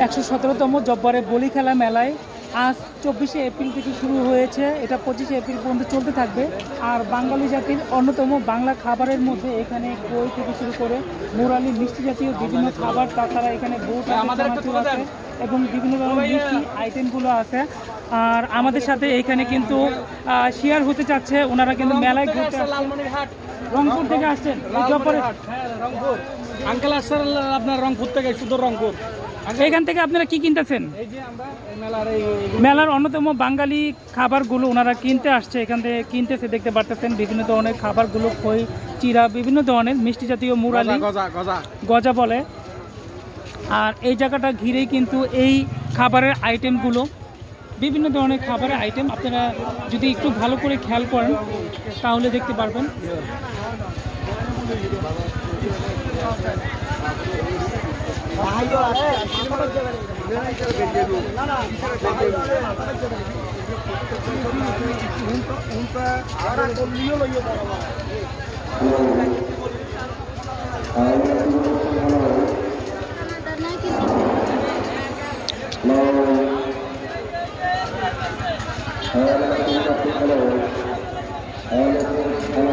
117তম জব্বারে বলি খেলা মেলায় আজ 24শে এপ্রিল থেকে শুরু হয়েছে, এটা 25শে এপ্রিল পর্যন্ত চলতে থাকবে। আর বাঙালি জাতির অন্যতম বাংলা খাবারের মধ্যে এখানে কই থেকে শুরু করে মুরালি মিষ্টি জাতীয় বিভিন্ন খাবার, তাছাড়া এখানে বোট আছে এবং বিভিন্ন ধরনের মিষ্টি আইটেমগুলো আছে। আর আমাদের সাথে এখানে কিন্তু শেয়ার হতে চাচ্ছে, ওনারা কিন্তু মেলায় ঘুরতে রংপুর থেকে আসছেন। আঙ্কেল আসছেন আপনার রংপুর থেকে, সুদূর রংপুর। এখান থেকে আপনারা কি কিনতেছেন? মেলার অন্যতম বাঙালি খাবারগুলো ওনারা কিনতে আসছে, এখান থেকে কিনতেছে দেখতে পারতেছেন। বিভিন্ন ধরনের খাবারগুলো খই, চিরা, বিভিন্ন ধরনের মিষ্টি জাতীয় মুরালি, গজা বলে। আর এই জায়গাটা ঘিরেই কিন্তু এই খাবারের আইটেমগুলো, বিভিন্ন ধরনের খাবারের আইটেম আপনারা যদি একটু ভালো করে খেয়াল করেন তাহলে দেখতে পারবেন। Hello.